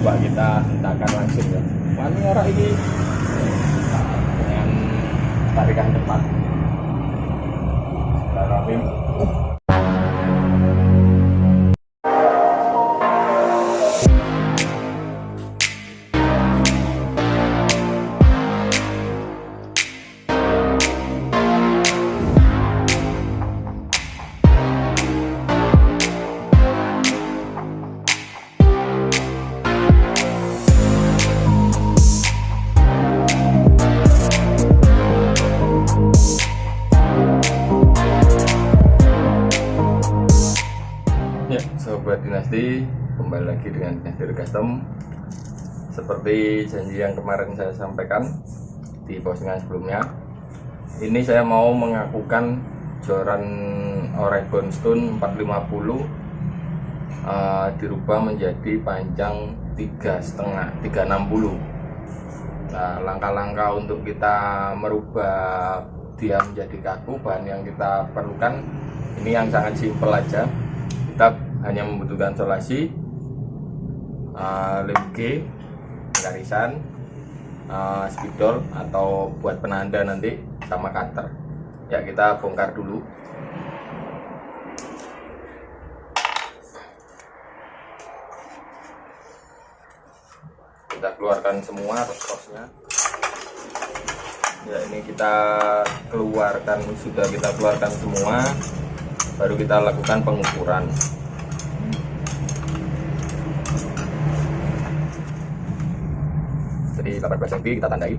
Coba kita hentakan langsung ya. Mana orang ini dengan tarikan cepat. Bismillahirrahmanirrahim. Ya, Sobat Dinasti, kembali lagi dengan Dinasti Custom. Seperti janji yang kemarin saya sampaikan di postingan sebelumnya, ini saya mau mengakukan joran Oregon Stone 450 dirubah menjadi panjang 3,5 360. Nah, langkah-langkah untuk kita merubah dia menjadi kaku, bahan yang kita perlukan ini yang sangat simpel aja. Kita hanya membutuhkan solasi, lem G, garisan, spidol atau buat penanda nanti, sama cutter. Ya, kita bongkar dulu. Kita keluarkan semua ros-rosnya. Ya, ini kita keluarkan, sudah kita keluarkan semua, baru kita lakukan pengukuran. Jadi 18 cm kita tandai.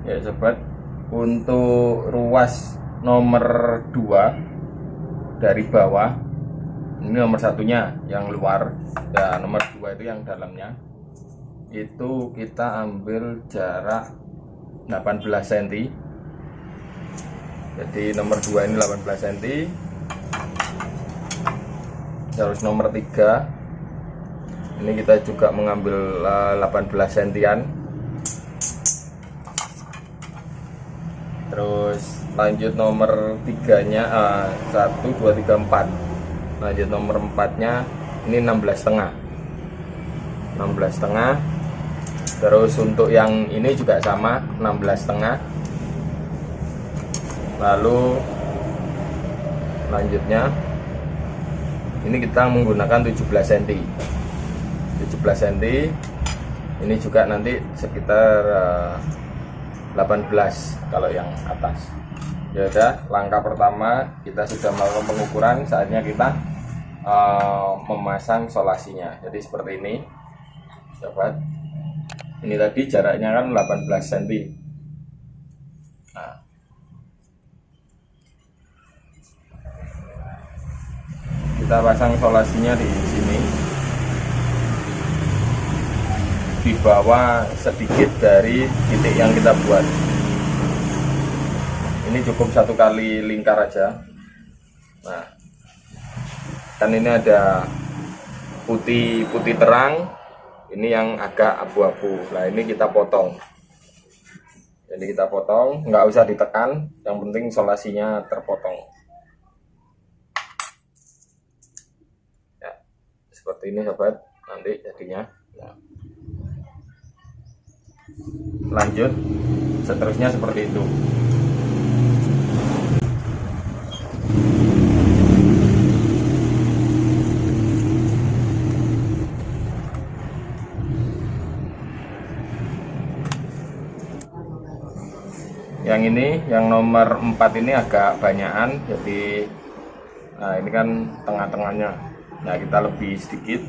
Ya sobat, untuk ruas nomor 2 dari bawah, ini nomor satunya yang luar dan nomor 2 itu yang dalamnya, itu kita ambil jarak 18 cm. Jadi nomor 2 ini 18 cm, terus nomor 3 ini kita juga mengambil 18 cm. Terus lanjut nomor 3-nya 1, 2, 3, 4. Lanjut nomor 4-nya ini 16,5. 16,5. Terus untuk yang ini juga sama 16,5. Lalu lanjutnya ini kita menggunakan 17 cm. 17 cm. Ini juga nanti sekitar 18 kalau yang atas. Ya udah, langkah pertama kita sudah melakukan pengukuran, saatnya kita memasang solasinya. Jadi seperti ini sobat, ini tadi jaraknya kan 18 cm. Nah, kita pasang solasinya di sini, di bawah sedikit dari titik yang kita buat. Ini cukup 1 kali lingkar aja. Nah, kan ini ada putih terang, ini yang agak abu-abu. Nah, ini kita potong. Jadi kita potong, nggak usah ditekan, yang penting solasinya terpotong. Ya, seperti ini sobat, nanti jadinya. Nah, lanjut seterusnya seperti itu. Yang ini yang nomor 4 ini agak banyakan, jadi nah ini kan tengah-tengahnya, nah kita lebih sedikit.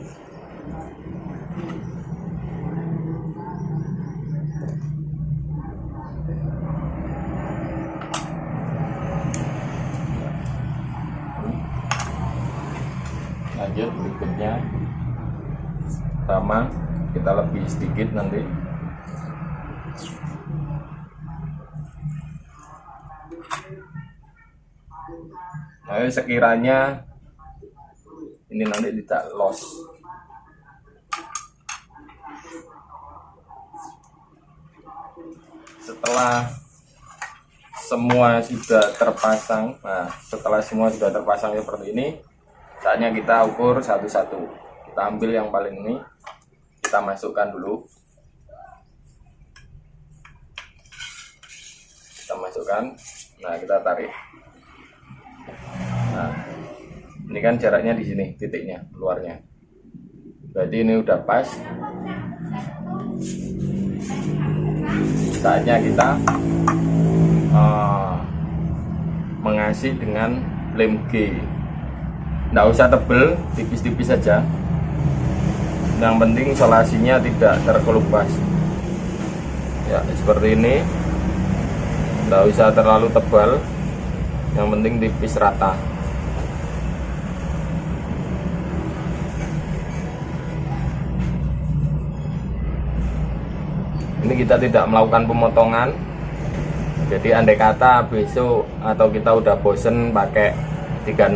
Lanjut berikutnya sama, kita lebih sedikit nanti. Nah, sekiranya ini nanti tidak los, setelah semua sudah terpasang, nah setelah semua sudah terpasang seperti ini, saatnya kita ukur satu-satu. Kita ambil yang paling ini, kita masukkan dulu. Kita masukkan, nah kita tarik. Nah, ini kan jaraknya di sini, titiknya, keluarnya. Berarti ini udah pas. Saatnya kita mengasih dengan lem G. Nggak usah tebel, tipis-tipis saja. Yang penting isolasinya tidak terkelupas. Ya, seperti ini. Nggak usah terlalu tebal, yang penting tipis rata. Ini kita tidak melakukan pemotongan. Jadi andai kata besok atau kita udah bosen pakai 360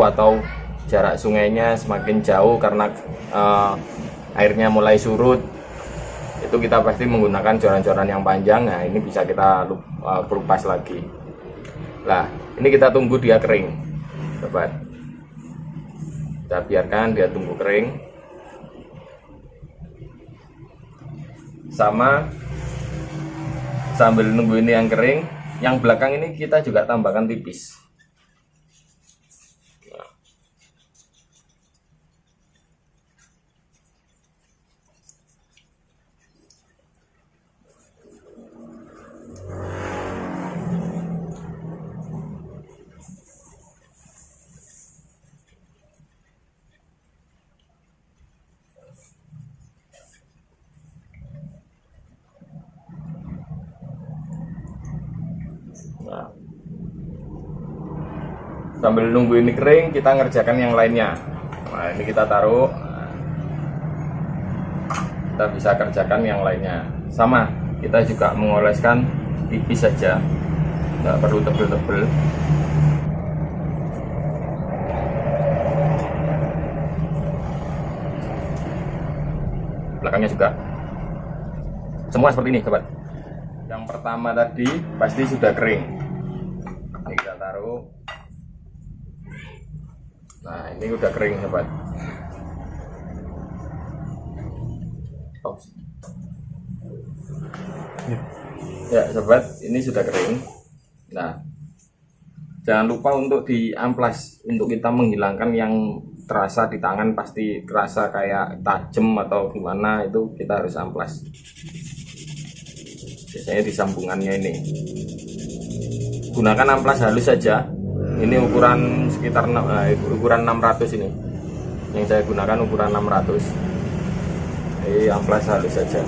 atau jarak sungainya semakin jauh karena airnya mulai surut, itu kita pasti menggunakan joran-joran yang panjang. Nah, ini bisa kita kelupas lagi. Nah, ini kita tunggu dia kering, sobat. Kita biarkan dia tunggu kering. Sama sambil nunggu ini yang kering, yang belakang ini kita juga tambahkan tipis. Nah, sambil nunggu ini kering, kita ngerjakan yang lainnya. Nah, ini kita taruh. Kita bisa kerjakan yang lainnya. Sama, kita juga mengoleskan tipis saja, nggak perlu tebel-tebel. Belakangnya juga semua seperti ini, sobat. Yang pertama tadi pasti sudah kering. Ini kita taruh. Nah, ini udah kering, sobat. Oh. Ya, sobat, ini sudah kering. Nah, jangan lupa untuk diamplas, untuk kita menghilangkan yang terasa di tangan, pasti terasa kayak tajam atau gimana, itu kita harus amplas. Biasanya di sambungannya ini. Gunakan amplas halus saja. Ini ukuran sekitar ukuran 600 ini. Yang saya gunakan ukuran 600. Ini amplas halus saja.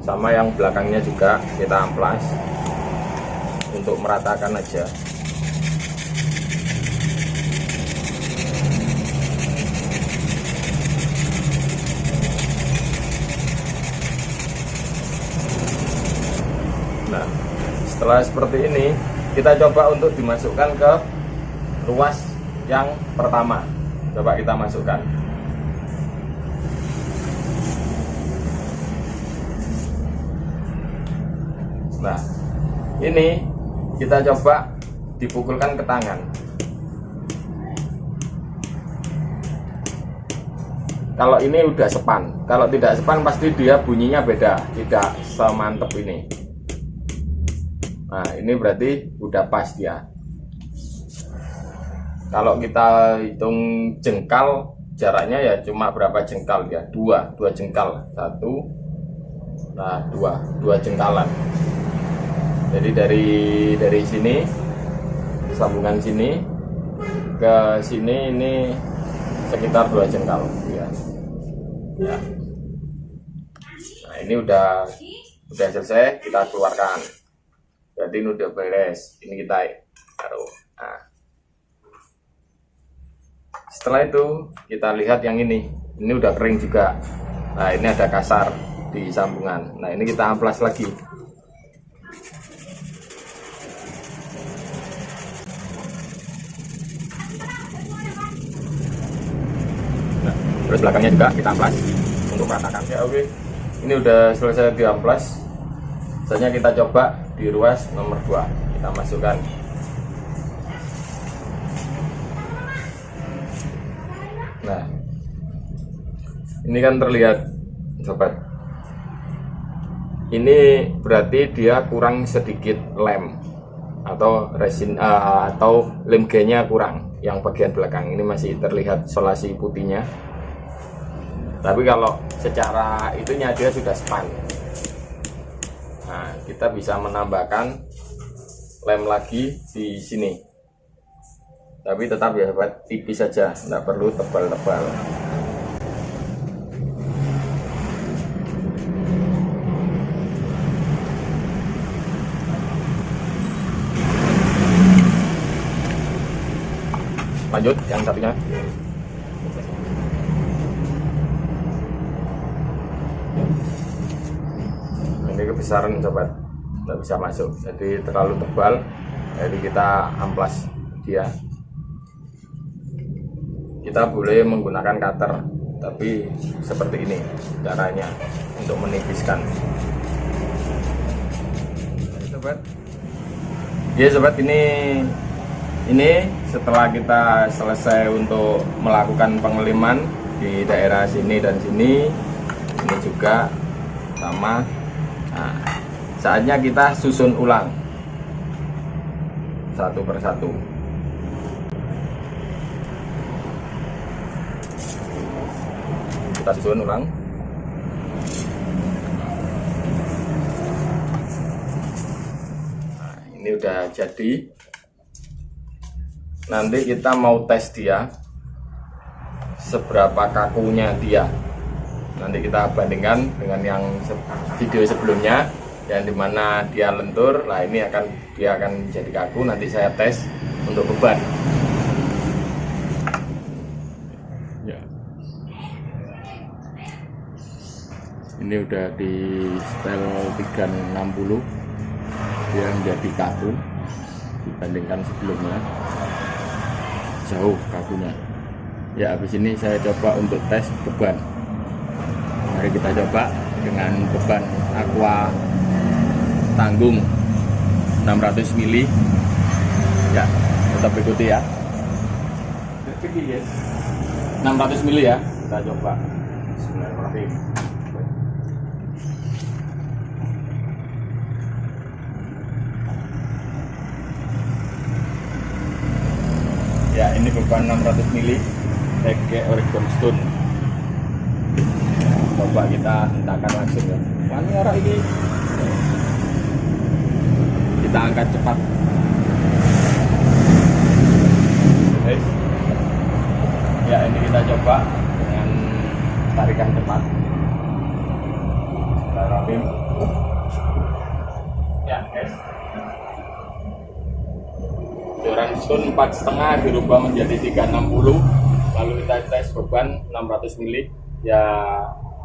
Sama yang belakangnya juga kita amplas untuk meratakan aja. Nah, setelah seperti ini, kita coba untuk dimasukkan ke ruas yang pertama. Coba kita masukkan. Nah, ini kita coba dipukulkan ke tangan. Kalau ini udah sepan, kalau tidak sepan pasti dia bunyinya beda, tidak semantep ini. Nah, ini berarti udah pas dia. Kalau kita hitung jengkal, jaraknya ya cuma berapa jengkal ya? Dua jengkal, satu, nah dua jengkalan. Jadi dari sini, sambungan sini ke sini ini sekitar 2 jengkal ya. Ya. Nah, ini udah selesai, kita keluarkan. Berarti ini udah beres. Ini kita taruh. Nah, setelah itu kita lihat yang ini udah kering juga. Nah, ini ada kasar di sambungan. Nah, ini kita amplas lagi. Nah, terus belakangnya juga kita amplas. untuk ratakan ya. Oke, ini udah selesai di amplas. Saatnya kita coba di ruas nomor 2. Kita masukkan. Nah, ini kan terlihat sobat, ini berarti dia kurang sedikit lem atau resin atau lem G-nya kurang, yang bagian belakang ini masih terlihat solasi putihnya, tapi kalau secara itunya dia sudah span. Nah, kita bisa menambahkan lem lagi di sini, tapi tetap ya sobat, tipis saja, tidak perlu tebal-tebal. Lanjut yang satunya. Ini kebesaran sobat, nggak bisa masuk, jadi terlalu tebal, jadi kita amplas dia. Kita boleh menggunakan cutter, tapi seperti ini caranya untuk menipiskan. Sobat, ya sobat, ini setelah kita selesai untuk melakukan pengeliman di daerah sini dan sini, ini juga sama. Nah, saatnya kita susun ulang satu persatu. Kita susun ulang. Nah, ini udah jadi. Nanti kita mau tes dia seberapa kakunya dia. Nanti kita bandingkan dengan yang video sebelumnya, yang dimana dia lentur. Nah, ini dia akan jadi kaku. Nanti saya tes untuk beban. Ya. Ini udah di setel 360, dia menjadi kaku dibandingkan sebelumnya, jauh kakunya. Ya, habis ini saya coba untuk tes beban. Mari kita coba dengan beban aqua tanggung 600 mili. Ya, tetap ikuti ya. 600 mili ya, kita coba. Bismillahirrahmanirrahim. Ya, ini beban 600 mili pakai Oregon Stone. Coba kita hentakan langsung ya. Mana orang ini? Kita angkat cepat. Ya, ini kita coba dengan tarikan cepat. Bismillahirrahmanirrahim. Ya, guys. Joran stone 4,5 dirubah menjadi 360, lalu kita tes beban 600 mili, ya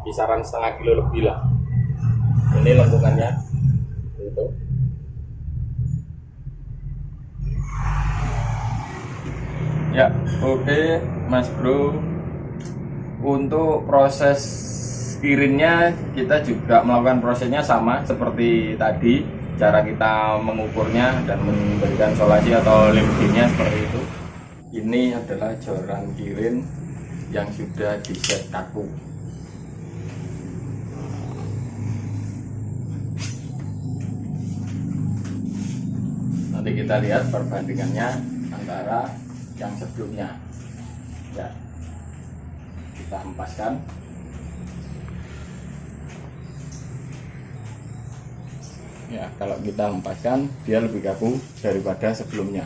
kisaran setengah kilo lebih lah. Ini lengkungannya itu. Ya, oke Mas Bro, untuk proses irinnya kita juga melakukan prosesnya sama seperti tadi. Cara kita mengukurnya dan memberikan solasi atau limpinya seperti itu. Ini adalah joran kirin yang sudah di set kaku. Nanti kita lihat perbandingannya antara yang sebelumnya. Ya, kita hempaskan. Ya, kalau kita hempaskan dia lebih kaku daripada sebelumnya.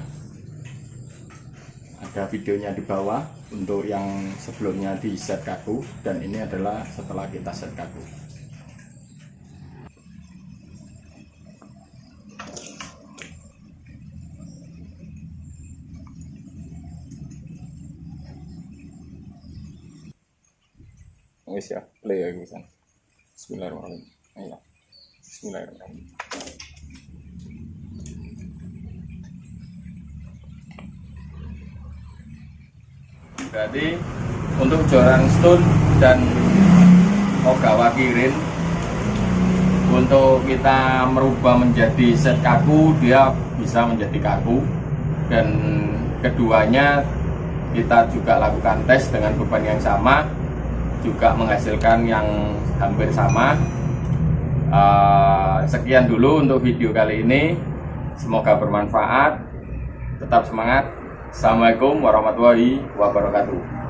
Ada videonya di bawah untuk yang sebelumnya di set kaku, dan ini adalah setelah kita set kaku. Wis ya, play ya bisa. Bismillahirrahmanirrahim. Ayo. Bismillahirrahmanirrahim. Berarti untuk joran stone dan Ogawa Kirin. Untuk kita merubah menjadi set kaku, dia bisa menjadi kaku. Dan keduanya kita juga lakukan tes dengan beban yang sama, juga menghasilkan yang hampir sama. Sekian dulu untuk video kali ini, semoga bermanfaat. Tetap semangat. Assalamualaikum warahmatullahi wabarakatuh.